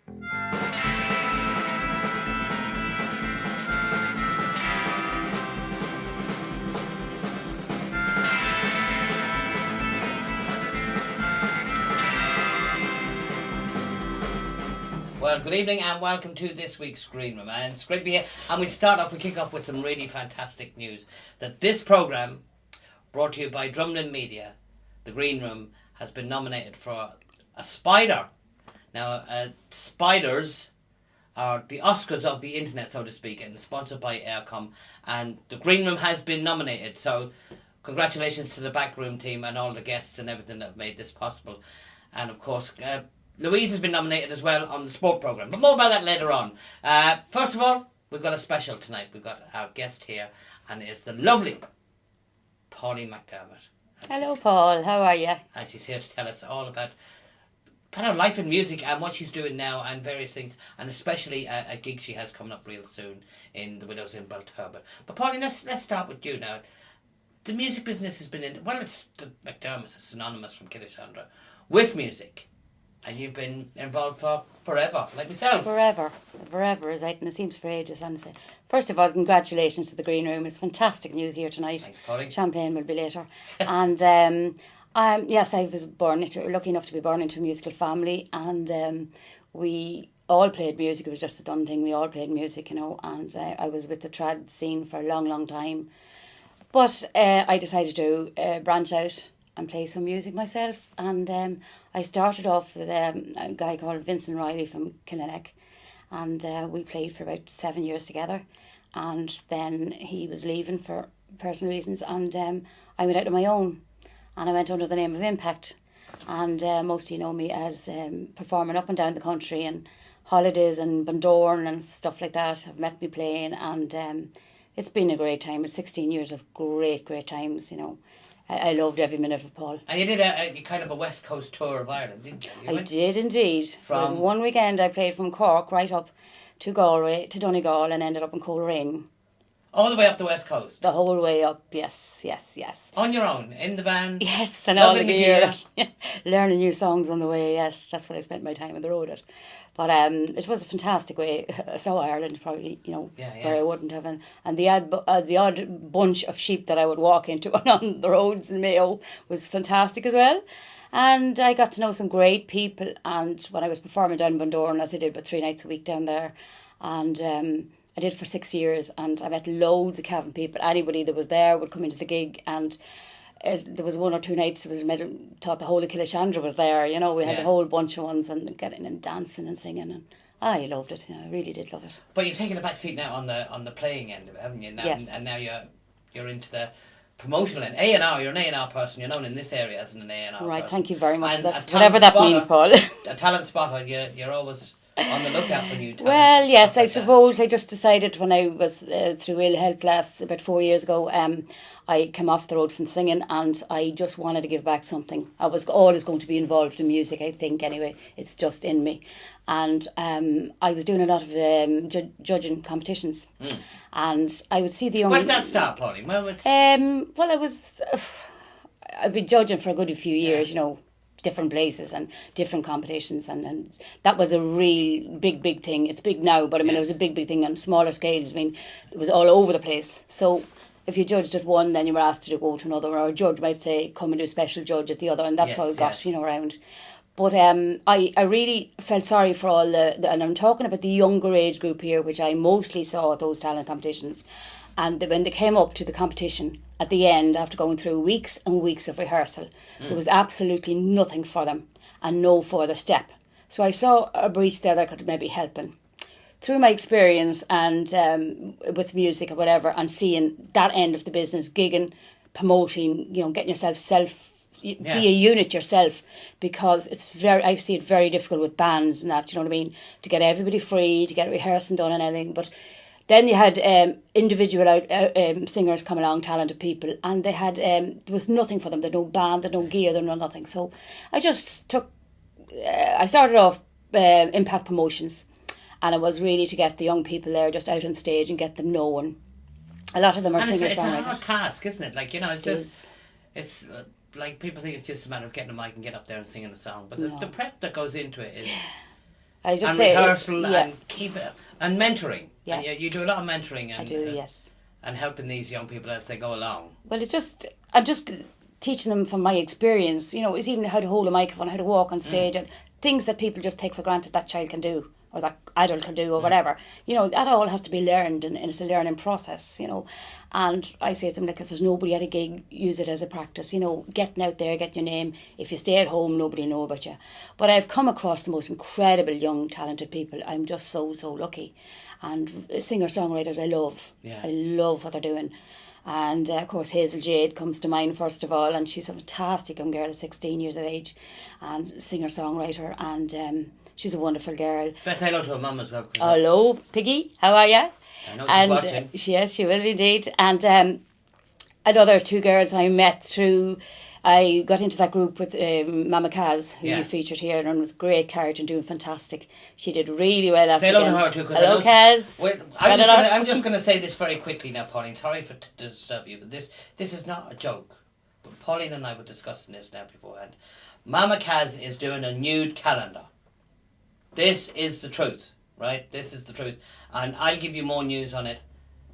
Well, good evening and welcome to this week's Green Room. And it's great to be here. And we kick off with some really fantastic news. That this programme, brought to you by Drumlin Media, the Green Room, has been nominated for a Spider. Now, Spiders are the Oscars of the internet, so to speak, and sponsored by Aircom. And the Green Room has been nominated. So, congratulations to the backroom team and all the guests and everything that have made this possible. And, of course, Louise has been nominated as well on the sport programme, but more about that later on. First of all, we've got a special tonight. We've got our guest here, and it's the lovely Pauline McDermott. Hello, Paul. How are you? And she's here to tell us all about her life in music and what she's doing now and various things, and especially a gig she has coming up real soon in the Widows in Belturbet. But Pauline, let's start with you now. The music business has been it's the McDermott's are synonymous from Killishandra with music. And you've been involved for forever, like myself. Forever, is right, and it seems for ages, honestly. First of all, congratulations to the Green Room. It's fantastic news here tonight. Thanks, Pauline. Champagne will be later. And yes, I was lucky enough to be born into a musical family, and we all played music. It was just a done thing. We all played music, and I was with the trad scene for a long, long time. But I decided to branch out and play some music myself, and I started off with a guy called Vincent Riley from Killinec, and we played for about 7 years together, and then he was leaving for personal reasons, and I went out on my own, and I went under the name of Impact, and most of you know me as performing up and down the country and holidays and Bundoran and stuff like that. Have met me playing, and it's been a great time. It's 16 years of great times, I loved every minute of Paul. And you did a kind of a West Coast tour of Ireland, didn't you? I did indeed. It was one weekend I played from Cork right up to Galway, to Donegal, and ended up in Coleraine. All the way up the West Coast? The whole way up, yes. On your own, in the van? Yes, and all the gear. Learning new songs on the way, yes. That's what I spent my time on the road at. But it was a fantastic way. I saw Ireland probably, where I wouldn't have. And the odd bunch of sheep that I would walk into on the roads in Mayo was fantastic as well. And I got to know some great people. And when I was performing down in Bundoran, as I did about 3 nights a week down there, and I did for 6 years, and I met loads of Cavan people. Anybody that was there would come into the gig, and there was 1 or 2 nights thought the whole of Killishandra was there, we had a whole bunch of ones, and getting and dancing and singing, and I loved it, I really did love it. But you've taken a back seat now on the playing end of it, haven't you? Now, yes. And now you're into the promotional end. A&R, you're an A&R person, you're known in this area as an A&R right, person. Thank you very much for that, whatever that means, Paul. A talent spotter, you're always on the lookout for new talent. Well, yes, I suppose I just decided when I was through ill health class about 4 years ago, I came off the road from singing, and I just wanted to give back something. I was always going to be involved in music, I think, anyway. It's just in me. And I was doing a lot of judging competitions. And I would see the young... When did that start, Pauline? Well, I'd been judging for a good few years, different places and different competitions, and that was a real big thing. It's big now, but it was a big thing on smaller scales. It was all over the place. So if you judged at one, then you were asked to go to another, or a judge might say, come and do special judge at the other, and that's how it got, around. But I really felt sorry for all and I'm talking about the younger age group here, which I mostly saw at those talent competitions. And when they came up to the competition at the end, after going through weeks and weeks of rehearsal, there was absolutely nothing for them and no further step. So I saw a breach there that could maybe help them. Through my experience and with music or whatever, and seeing that end of the business, gigging, promoting, getting yourself be a unit yourself, because I see it very difficult with bands and that, to get everybody free, to get rehearsing done and everything. But then you had individual singers come along, talented people, and they had there was nothing for them. They had no band, they had no gear, they had no nothing. So I just I started off Impact Promotions, and it was really to get the young people there just out on stage and get them known. A lot of them are singers. It's a hard task, isn't it? It's like people think it's just a matter of getting a mic and get up there and singing a song, but the prep that goes into it is I just and say rehearsal yeah. and keep it and mentoring. Yeah. And you do a lot of mentoring. And, I do, yes. And helping these young people as they go along. Well, I'm just teaching them from my experience. You know, it's even how to hold a microphone, how to walk on stage, and things that people just take for granted that child can do or that adult can do or whatever. You know, that all has to be learned, and it's a learning process. You know, and I say to them, like, if there's nobody at a gig, use it as a practice. You know, getting out there, getting your name. If you stay at home, nobody will know about you. But I've come across the most incredible young, talented people. I'm just so lucky. And singer-songwriters I love. Yeah. I love what they're doing. And of course Hazel Jade comes to mind first of all, and she's a fantastic young girl at 16 years of age and singer-songwriter, and she's a wonderful girl. Best hello to her mum as well. Hello, Piggy, how are you? I know she's watching. Yes, she will indeed. And another two girls I met through, I got into that group with Mama Kaz, who you featured here, and was great character and doing fantastic. She did really well last weekend. Say hello to her too. Hello, Kaz. I'm just going to say this very quickly now, Pauline. Sorry to disturb you, but this is not a joke. But Pauline and I were discussing this now beforehand. Mama Kaz is doing a nude calendar. This is the truth, right? This is the truth. And I'll give you more news on it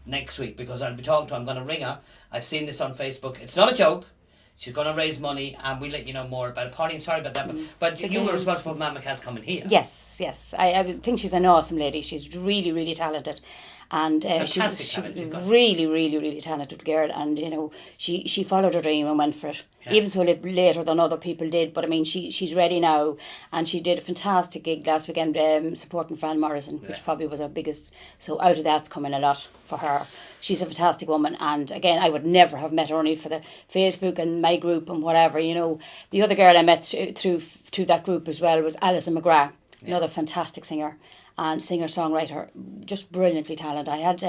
next week, because I'll be talking to her. I'm going to ring her. I've seen this on Facebook. It's not a joke. She's going to raise money, and we'll let you know more about it. Pauline, sorry about that, but you were responsible for Mama Kaz coming here. Yes. I think she's an awesome lady. She's really, really talented. And she's really, really, really talented girl. And, you know, she followed her dream and went for it. Yeah. Even so a little later than other people did. But, I mean, she's ready now. And she did a fantastic gig last weekend supporting Fran Morrison, which probably was her biggest. So out of that's coming a lot for her. She's a fantastic woman. And, again, I would never have met her only for the Facebook and my group and whatever. You know, the other girl I met through that group as well was Alison McGrath, another fantastic singer and singer-songwriter, just brilliantly talented. I had,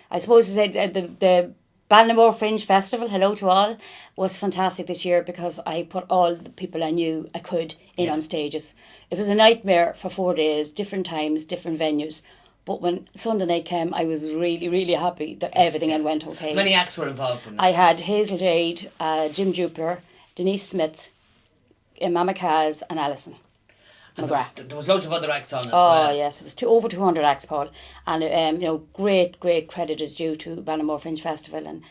I suppose to say, the Ballinamore Fringe Festival, hello to all, was fantastic this year because I put all the people I knew I could in on stages. It was a nightmare for 4 days, different times, different venues. But when Sunday night came, I was really, really happy that everything went okay. Many acts were involved in that? I had Hazel Jade, Jim Jupiter, Denise Smith, Mama Kaz and Alison. And there was loads of other acts on as well. Oh yes, it was over 200 acts, Paul, and you know, great credit is due to Ballinamore Fringe Festival and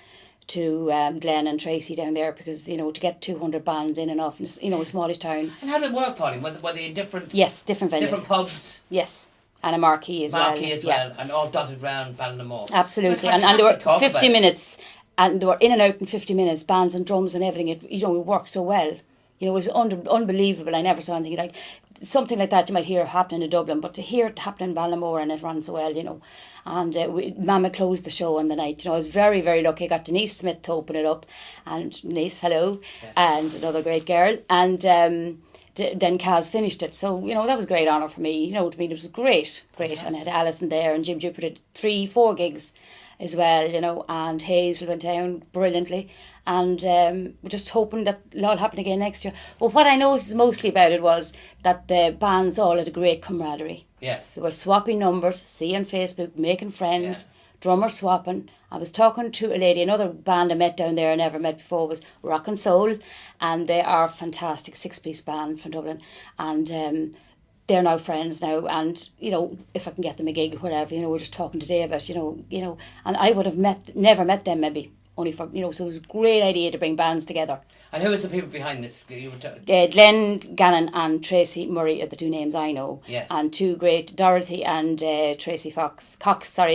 to Glenn and Tracy down there, because you know, to get 200 bands in and off, you know, a smallish town. And how did it work, Pauline? Were they in different? Yes, different venues, different pubs. Yes, and a marquee as well, and all dotted round Ballinamore. Absolutely, and there were 50 minutes, and they were in and out in 50 minutes, bands and drums and everything. It worked so well. You know, it was unbelievable. I never saw anything like something like that you might hear happening in Dublin, but to hear it happen in Ballinamore and it ran so well, you know. And Mama closed the show on the night. You know, I was very, very lucky. I got Denise Smith to open it up, and Denise, hello, and another great girl, and then Kaz finished it. So, you know, that was a great honour for me. You know what I mean? It was great. Fantastic. And I had Alison there, and Jim Jupiter did 3-4 gigs as well, you know, and Hazel went down brilliantly, and we're just hoping that it'll all happen again next year. But what I noticed mostly about it was that the bands all had a great camaraderie. Yes. They were swapping numbers, see on Facebook, making friends, drummer swapping. I was talking to a lady, another band I met down there I never met before was Rock and Soul, and they are a fantastic 6-piece band from Dublin, and they're now friends now, and you know, if I can get them a gig, whatever, you know, we're just talking today about, you know, and I would have never met them maybe, only for, you know, so it was a great idea to bring bands together. And who was the people behind this? Glenn Gannon and Tracy Murray are the two names I know. Yes. And two great, Dorothy and Tracy Cox. Cox. No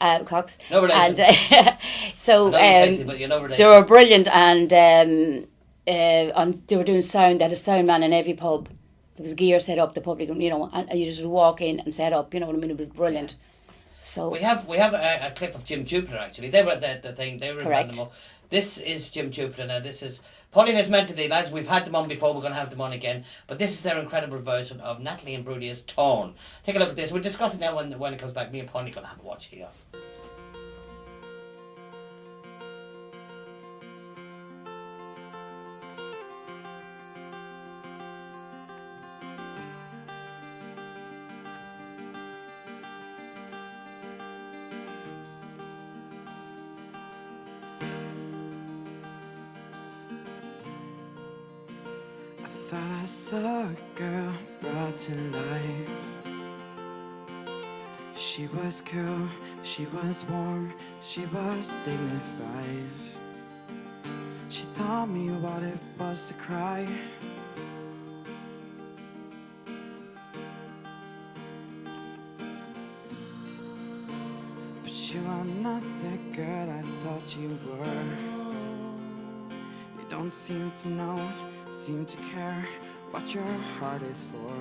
relation. And so Tracy, but you're no relation. They were brilliant, and they were doing sound. They had a sound man in every pub. There was gear set up, the public, you know, and you just walk in and set up, you know what I mean? It was brilliant. So we have a clip of Jim Jupiter, actually. They were at the thing, they were in Ballinamore. This is Jim Jupiter now. This is Pauline is meant to be, lads. We've had them on before, we're going to have them on again. But this is their incredible version of Natalie and Brudier's Torn. Take a look at this. We'll discuss it now when it comes back. Me and Pauline are going to have a watch here. I saw a girl brought to life She was cool, she was warm, she was dignified. She taught me what it was to cry. But you are not the girl I thought you were. You don't seem to know, seem to care what your heart is for.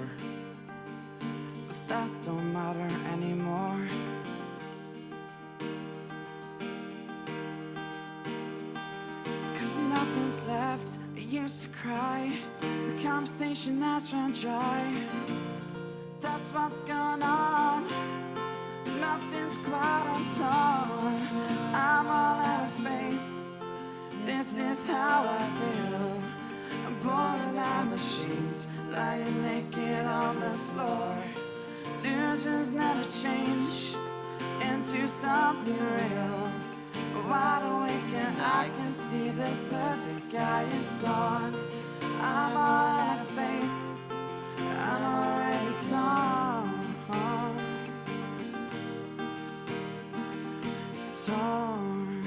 But that don't matter anymore. Nothing's left, I used to cry. The conversation has run dry. That's what's going on. Nothing's quite on torn. I'm all out of faith. This is how I feel. I'm borderline machines, lying naked on the floor. Illusions never change into something real. Wide awake and I can see this perfect sky is torn. I'm all out of faith, I'm already torn. Torn.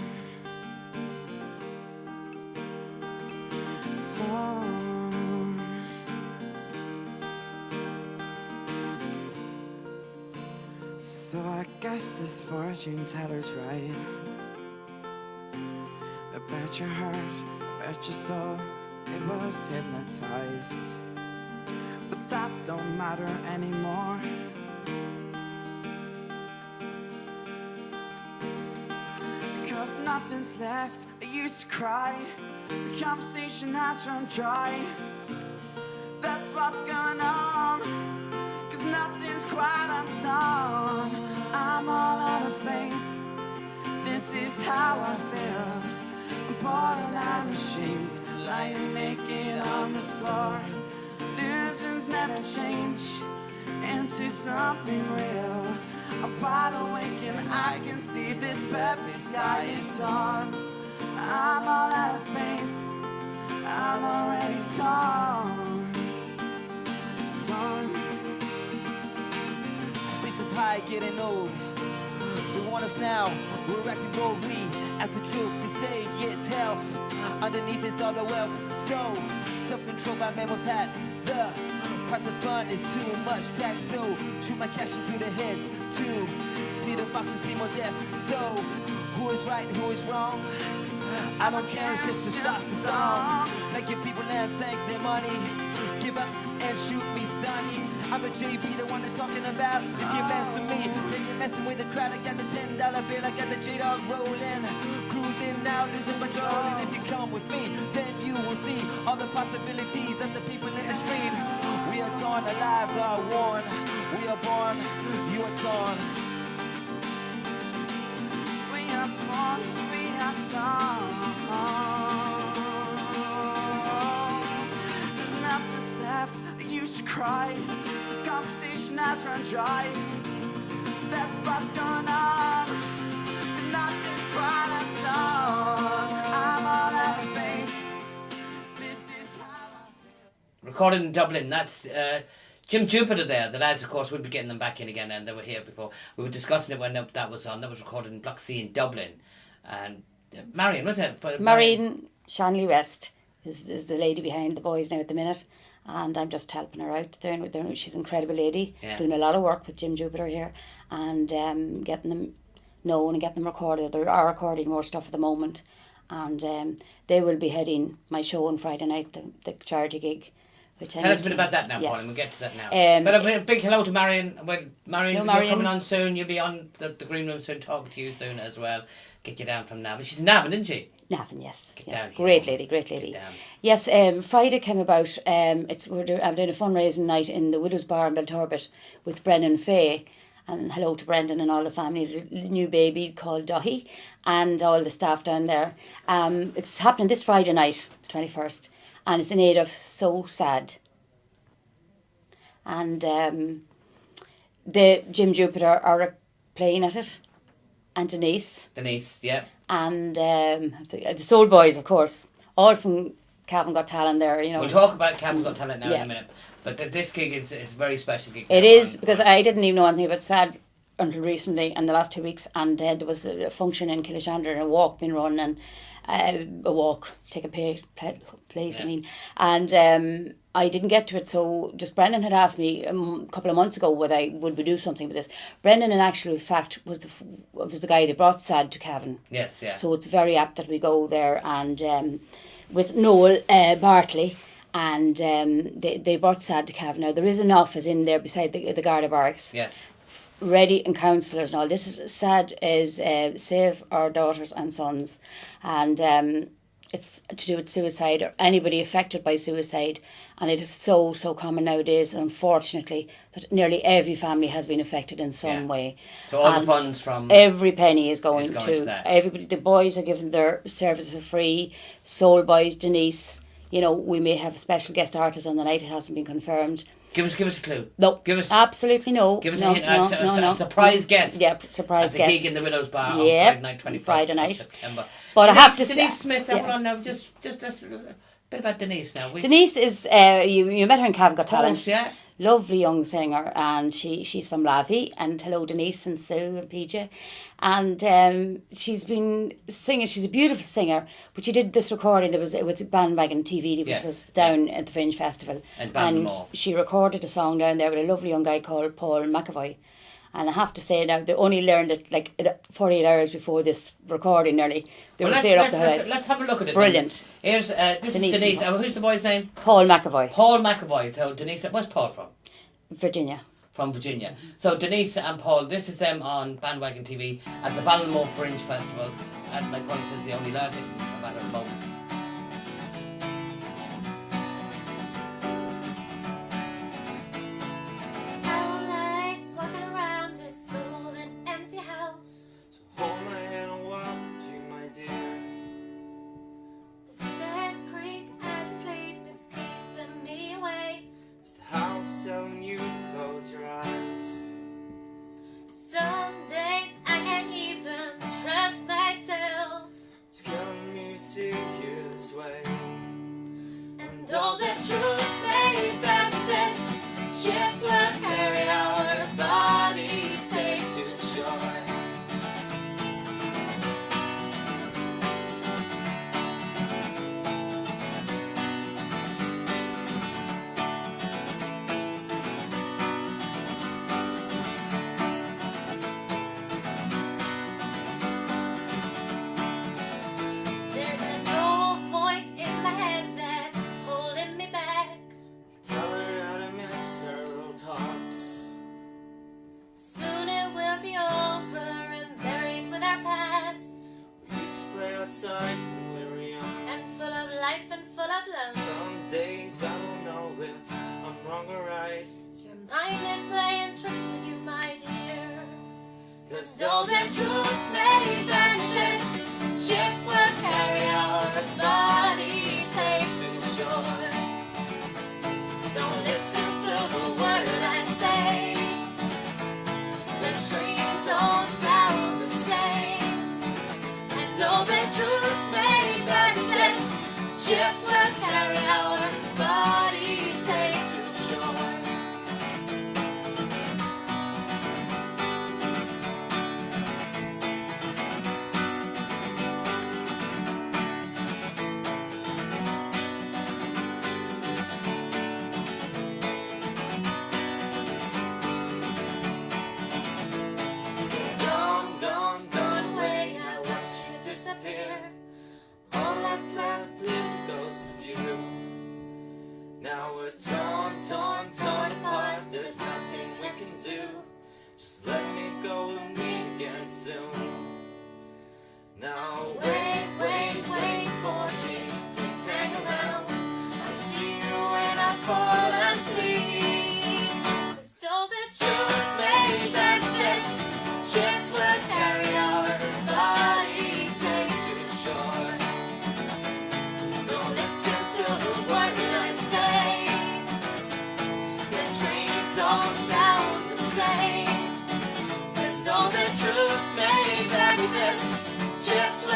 Torn. So I guess this fortune teller's right. About your heart, about your soul, it was hypnotized. But that don't matter anymore. Because nothing's left, I used to cry. The conversation has run dry. That's what's going on. Cause nothing's quite undone. I'm all out of faith. This is how I feel. Borderline machines, lying naked on the floor. Illusions never change into something real. I'm wide awake and I can see this perfect sky is torn. I'm all out of faith, I'm already torn. Torn. States of high getting old. They want us now, we're acting boldly. As the truth they say, yeah, it's health. Underneath it's all the wealth. So, self-control by men with hats. The price of fun is too much tax. So, shoot my cash into the heads. To see the box and see more death. So, who is right, who is wrong? I don't care, it's just a song. Make your people and thank their money. Give up and shoot me, sonny. I'm a JB, the one they're talking about. If you mess with me, then you're messing with the crowd. I got the $10 bill, I got the J-Dog rolling. Cruising now, losing control. And if you come with me, then you will see all the possibilities of the people in the street. We are torn, our lives are worn. We are born, you are torn. We are born, we are torn. There's nothing left, I used to cry. This conversation has run dry. That's what's going on. Nothing's quite undone. I'm all out of faith. This is how I feel. Recorded in Dublin. That's Jim Jupiter there. The lads, of course, we'll be getting them back in again, and they were here before. We were discussing it when that was on. That was recorded in Block C in Dublin. And Marion, was it? Marion Shanley West is the lady behind the boys now at the minute. And I'm just helping her out. She's an incredible lady, doing a lot of work with Jim Jupiter here, and getting them known and getting them recorded. They are recording more stuff at the moment, and they will be heading my show on Friday night, the charity gig. Tell us a bit about that now, yes. Paul, and we'll get to that now. But a big hello to Marion. Well, Marion, Marion. you're coming on soon. You'll be on the Green Room soon, talking to you soon as well. Get you down from Navan. She's in Navan, isn't she? Navan, yes. Down Great here. lady, great lady. Get down. Yes, Friday came about. I'm doing a fundraising night in the Widow's Bar in Belturbet with Brendan Fay. And hello to Brendan and all the families. A new baby called Dahi and all the staff down there. It's happening this Friday night, the 21st, and it's in aid of So Sad. And the Jim Jupiter are playing at it, and Denise, yeah. and the Soul Boys, of course, all from Cavan Got Talent there, you know. We'll talk about Cavan's Got Talent now in Yeah. a minute. But this gig is a very special gig. It now is, on- because I didn't even know anything about Sad until recently, and the last 2 weeks, and there was a function in Killashandra and a walk being run, and a walk, take a place, I mean, and I didn't get to it, so just Brendan had asked me a couple of months ago would we do something with this. Brendan, in actual fact, was the guy that brought SAD to Cavan. Yes, yeah. So it's very apt that we go there, and with Noel Bartley, and they brought SAD to Cavan. Now, there is an office in there beside the Garda Barracks. Yes. Ready, and counsellors and all. This is SAD is Save Our Daughters and Sons, and it's to do with suicide or anybody affected by suicide, and it is so common nowadays, unfortunately, that nearly every family has been affected in some way. So all the funds from every penny is going to that. Everybody. The boys are given their services for free. Soul Boys, Denise. You know, we may have a special guest artist on the night. It hasn't been confirmed. Give us a clue. No. Give us absolutely no. Give us no, a hint. No, a surprise guest. Yeah, surprise at guest. The gig in the Widow's Bar on Yep, Friday night, 21st Friday night. of September. But Denise, I have to say, Denise Smith. yeah. Hold on now. Just a bit about Denise now. Denise is you met her in Cavan Got Talent. Course, yeah. Lovely young singer, and she's from Lavi. And hello, Denise and Sue and PJ. And she's been singing. She's a beautiful singer. But she did this recording. There was with Bandwagon TV, which was down at the Fringe Festival. And she recorded a song down there with a lovely young guy called Paul McAvoy. And I have to say now, they only learned it like 48 hours before this recording nearly. They were there up the house. Let's have a look at it. Brilliant. Here's this is Denise. Who's the boy's name? Paul McAvoy. Paul McAvoy. So Denise, where's Paul from? Virginia. From Virginia. So Denise and Paul, this is them on Bandwagon TV at the Ballinamore Fringe Festival. And my point is, they only learned it in a matter of moments. So the truth may bend, this ship will carry our bodies safe to shore. Don't listen to the word I say, the streams all sound the same. And though the truth may bend, this ships will carry our bodies safe to shore. Now we're torn apart. There's nothing we can do. Just let me go, we'll meet again soon. Now wait for me. Please hang around. I'll see you when I fall asleep. 'Cause though the truth may bend, this ships will carry our bodies safe to shore. Don't listen to the word I say, the screams all sound the same. 'Cause though the truth may vary, this ships will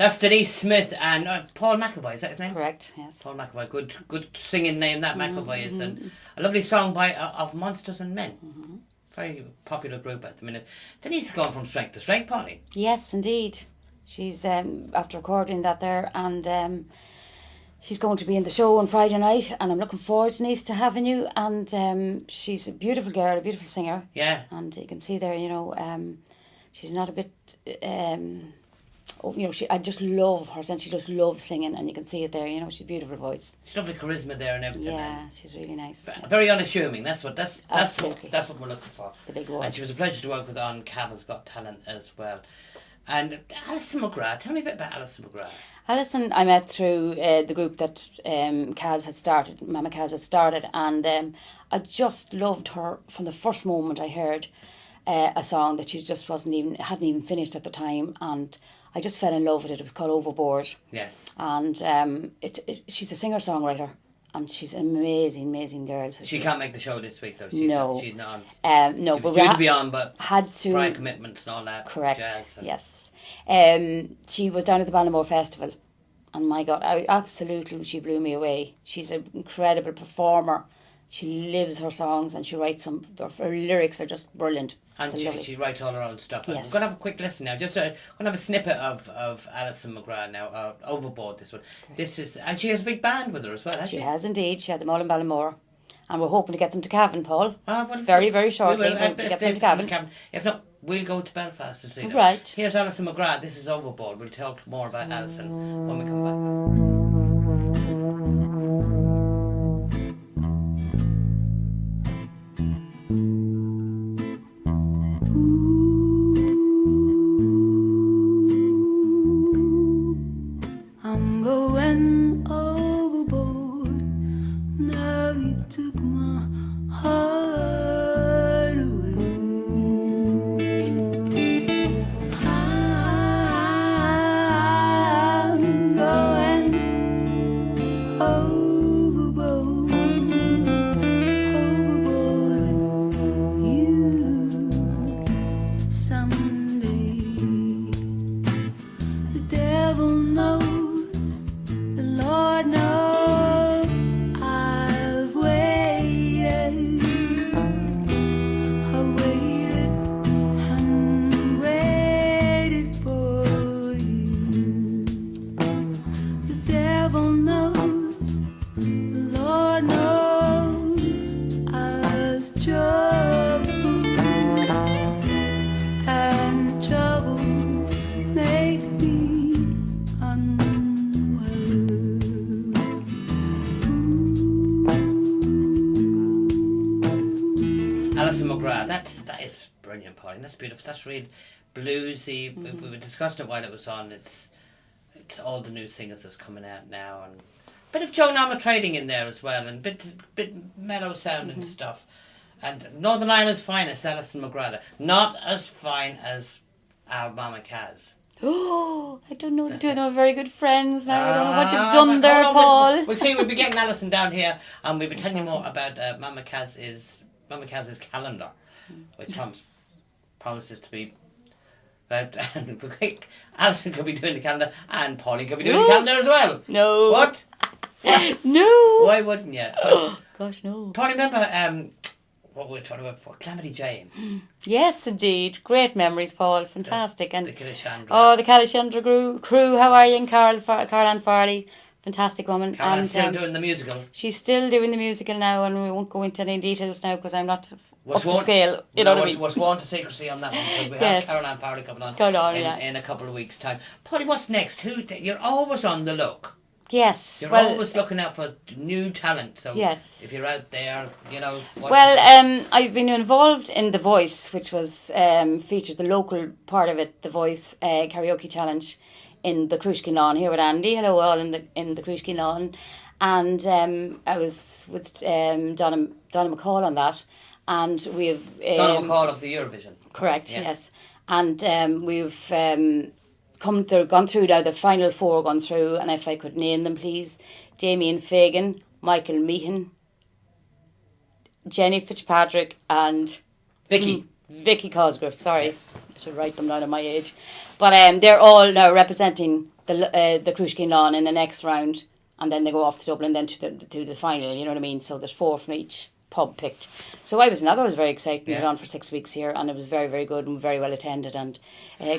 That's Denise Smith and Paul McAvoy, is that his name? Correct, yes. Paul McAvoy, good singing name that McAvoy is, and a lovely song by of Monsters and Men. Very popular group at the minute. Denise is going from strength to strength, Pauline. Yes, indeed. She's after recording that there, and she's going to be in the show on Friday night, and I'm looking forward, Denise, to having you. And she's a beautiful girl, a beautiful singer. Yeah. And you can see there, she's not a bit. I just love her, and she just loves singing, and you can see it there. She's a beautiful voice. She's lovely charisma there and everything. Yeah, she's really nice. Very unassuming. That's what Absolutely. that's what we're looking for. The big word. And she was a pleasure to work with on Cavan's Got Talent as well. And Alison McGrath, tell me a bit about Alison McGrath. Alison, I met through the group that Kaz had started, Mama Kaz had started, and I just loved her from the first moment I heard a song that she just hadn't even finished at the time, and I just fell in love with it. It was called Overboard. Yes. And she's a singer-songwriter, and she's an amazing girl. So she can't make the show this week though. No. She's not on. No, she but was due to be on, but had to prior commitments and all that. Correct. Jazz and Yes. She was down at the Ballinamore Festival, and my God, she blew me away. She's an incredible performer. She lives her songs, and she writes them. Her lyrics are just brilliant. And she writes all her own stuff. Yes. I'm going to have a quick listen now. Just going to have a snippet of Alison McGrath now, Overboard, this one. Okay. This is, and she has a big band with her as well, has she? She has indeed. She had them all in Ballinamore. And we're hoping to get them to Cavan, Paul. Well, very shortly. We will, We'll get them to Cavan. If not, we'll go to Belfast to see them. Right. Here's Alison McGrath. This is Overboard. We'll talk more about Alison when we come back. Alison McGrath, that is brilliant, Pauline. That's beautiful. That's real bluesy. We were discussing it while it was on. It's all the new singers that's coming out now, and a bit of Joan Armatrading in there as well, and bit mellow sounding stuff. And Northern Ireland's finest, Alison McGrath. Not as fine as our Mama Kaz. Oh, I don't know. The two of them are very good friends now. I don't know what you've done there, Paul. We'll see. We'll be getting Alison down here, and we'll be telling you more about Mama Kaz's calendar, which promises to be. Alison could be doing the calendar, and Pauline could be doing the calendar as well. No. What? No. Why wouldn't you? Gosh, no. Pauline, remember what we were talking about before? Calamity Jane. Yes, indeed. Great memories, Paul. Fantastic. The Calashandra. Oh, the Calashandra crew. How are you? And Carl Ann Farley. Fantastic woman. Carol's still doing the musical. She's still doing the musical now, and we won't go into any details now because I'm not up to scale. You know what I mean? We're sworn to secrecy on that one because we have Carol Ann Farley coming on in a couple of weeks' time. Polly, what's next? You're always on the look. Yes. You're always looking out for new talent. So yes. If you're out there, I've been involved in The Voice, which was featured the local part of it, The Voice karaoke challenge in the Cruishkin Lawn here with Andy. Hello all in the Cruishkin Lawn. And I was with Donna McCall on that. And we've... Donna McCall of the Eurovision. Correct, yes. And we've gone through now, the final four gone through, and if I could name them, please. Damien Fagan, Michael Meehan, Jenny Fitzpatrick, and... Vicky Cosgrove, sorry. Yes. I should write them down at my age. But they're all now representing the Crushkin Lawn in the next round, and then they go off to Dublin then to the final, you know what I mean? So there's 4 from each pub picked. So I was in that. I was very excited. We were on for 6 weeks here, and it was very, very good and very well attended, and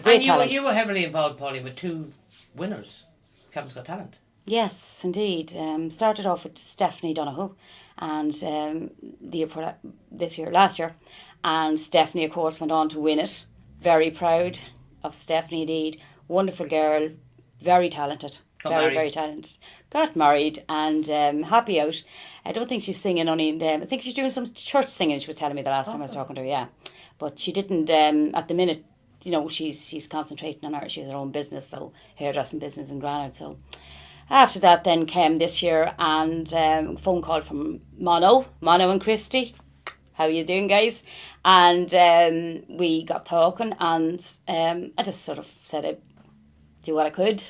great talent. You were heavily involved, Pauline, with 2 winners. Kevin's Got Talent. Yes, indeed. Started off with Stephanie Donoghue, and last year, and Stephanie, of course, went on to win it. Very proud of Stephanie, indeed. Wonderful girl, very talented. Very talented. Got married and happy out. I don't think she's singing only. I think she's doing some church singing. She was telling me the last time I was talking to her. Yeah, but she didn't. At the minute, you know, she's concentrating on her. She has her own business, so hairdressing business in Granard. So after that, then came this year and phone call from Mono and Christy. How you doing, guys? And we got talking, and I just sort of said I'd do what I could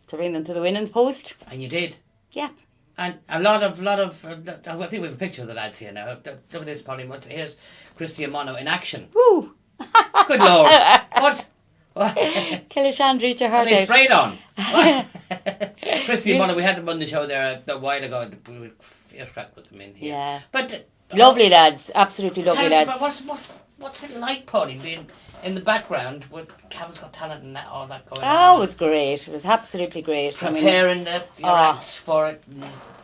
to bring them to the winnings post. And you did. Yeah. And a lot of. I think we have a picture of the lads here now. Look at this, Pauline. Here's Christy and Mono in action. Woo! Good Lord! What? Kilishandra, your heart Are they out. sprayed on? Christy and Mono, we had them on the show there a while ago. We were first track with them in here. Yeah. But Lovely lads, absolutely lovely tell lads. us about what's it like, Pauline, being in the background with Kevin's Got Talent and all that going on? Oh, it was great. It was absolutely great. Preparing your acts for it.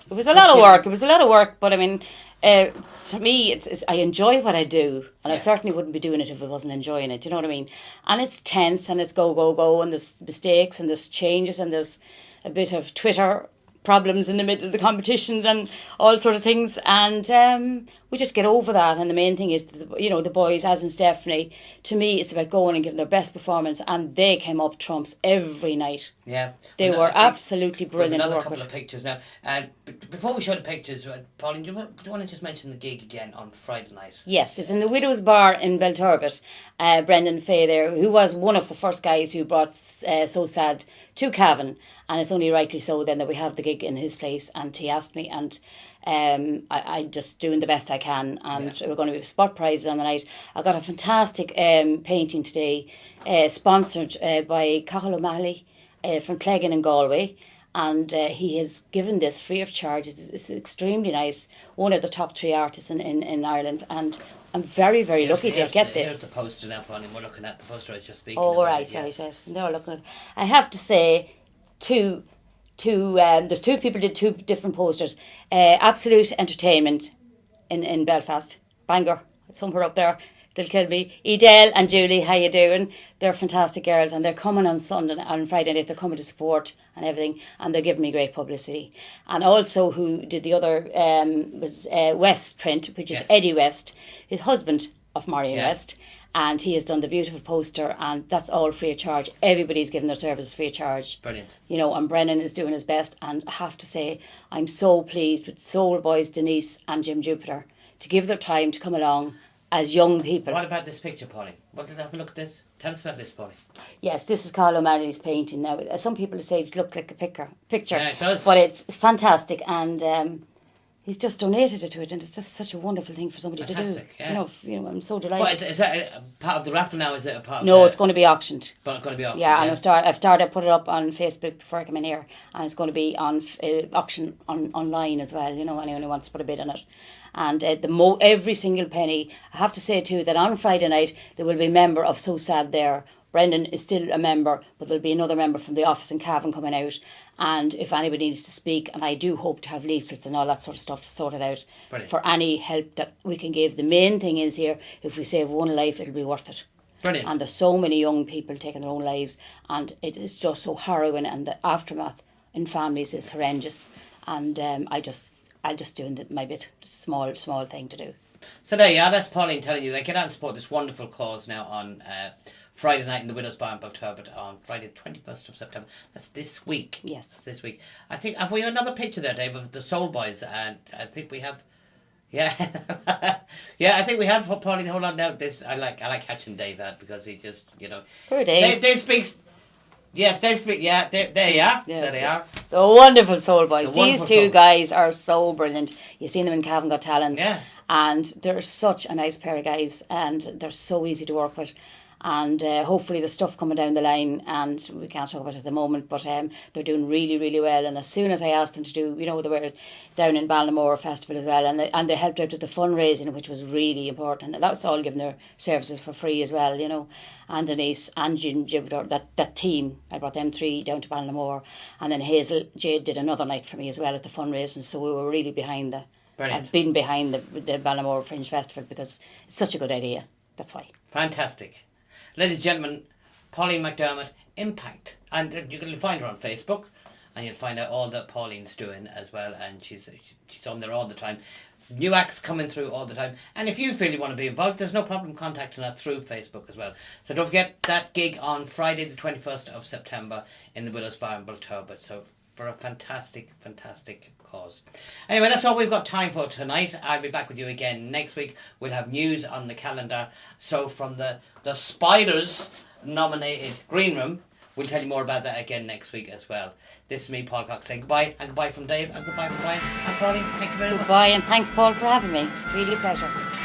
It was a lot of work. It was a lot of work, but I mean, to me, it's I enjoy what I do, and I certainly wouldn't be doing it if I wasn't enjoying it. You know what I mean? And it's tense, and it's go, and there's mistakes, and there's changes, and there's a bit of Twitter problems in the middle of the competition and all sort of things, and we just get over that. And the main thing is, the boys, as in Stephanie, to me it's about going and giving their best performance, and they came up trumps every night. Yeah, they were absolutely brilliant. Another to work couple with. of pictures now, and before we show the pictures, Pauline, do you want to just mention the gig again on Friday night? Yes, it's in the Widow's Bar in Belturbet. Brendan Fay there, who was one of the first guys who brought So Sad to Cavan, and it's only rightly so then that we have the gig in his place. And he asked me, and I just doing the best I can, and we're going to be spot prizes on the night. I got a fantastic painting today, sponsored by Cathal O'Malley from Cleggan in Galway, and he has given this free of charge. It's extremely nice. One of the top 3 artists in Ireland, and I'm very, very lucky to get this. Here's the poster now, Pauline. We're looking at the poster I was just speaking about. Right. They're looking good. I have to say, there's 2 people did 2 different posters. Absolute Entertainment in Belfast. Bangor, somewhere up there. They'll kill me. Edel and Julie, how you doing? They're fantastic girls, and they're coming on Friday night. They're coming to support and everything, and they're giving me great publicity. And also, who did the other was West Print, which is Eddie West, his husband of Marion West, and he has done the beautiful poster, and that's all free of charge. Everybody's giving their services free of charge. Brilliant. And Brennan is doing his best, and I have to say, I'm so pleased with Soul Boys, Denise and Jim Jupiter, to give their time to come along as young people. What about this picture, Pauline? What did I have a look at this? Tell us about this, Pauline. Yes, this is Carl O'Malley's painting. Now, some people say it looks like a picture. Yeah, it does. But it's fantastic, and he's just donated it to it, and it's just such a wonderful thing for somebody to do. Yeah. I'm so delighted. Well, is that a part of the raffle now? Is it a part? No, it's going to be auctioned. But it's going to be auctioned. Yeah, and I've started put it up on Facebook before I come in here, and it's going to be on auction online as well. Anyone who wants to put a bid on it. And every single penny. I have to say too that on Friday night there will be a member of So Sad there. Brendan is still a member, but there'll be another member from the office in Cavan coming out. And if anybody needs to speak, and I do hope to have leaflets and all that sort of stuff sorted out. Brilliant. For any help that we can give. The main thing is here, if we save one life, it'll be worth it. Brilliant. And there's so many young people taking their own lives, and it is just so harrowing, and the aftermath in families is horrendous. And I'll just doing my bit, small thing to do. So there you are. That's Pauline telling you they get out and support this wonderful cause now on Friday night in the Widow's Bar in Belturbet on Friday 21st of September. That's this week. Yes. That's this week. I think, have we another picture there, Dave, of the Soul Boys? And I think we have, yeah. I think we have, Pauline, hold on now. I like catching Dave out because he just, Poor Dave. Dave speaks. Yes, they speak. Yeah, there you are. Yes, there they are. The wonderful Soul Boys. These 2 guys are so brilliant. You've seen them in Cavan Got Talent. Yeah. And they're such a nice pair of guys, and they're so easy to work with. and hopefully the stuff coming down the line, and we can't talk about it at the moment, but they're doing really, really well. And as soon as I asked them to do, they were down in Ballinamore Festival as well, and they helped out with the fundraising, which was really important. And that was all giving their services for free as well, And Denise and Jim Gibdor, that team, I brought them 3 down to Ballinamore, and then Hazel Jade did another night for me as well at the fundraising, so we were really behind Brilliant. I've been behind the Ballinamore Fringe Festival because it's such a good idea. That's why. Fantastic. Ladies and gentlemen, Pauline McDermott, Impact. And you can find her on Facebook, and you'll find out all that Pauline's doing as well, and she's on there all the time. New acts coming through all the time. And if you feel you want to be involved, there's no problem contacting her through Facebook as well. So don't forget that gig on Friday the 21st of September in the Willows Bar in Bultobert. So for a fantastic, fantastic cause. Anyway, that's all we've got time for tonight. I'll be back with you again next week. We'll have news on the calendar. So from the Spiders nominated Green Room, we'll tell you more about that again next week as well. This is me, Paul Cox, saying goodbye, and goodbye from Dave, and goodbye from Brian, and Pauline. Thank you very much. Goodbye, and thanks, Paul, for having me. Really a pleasure.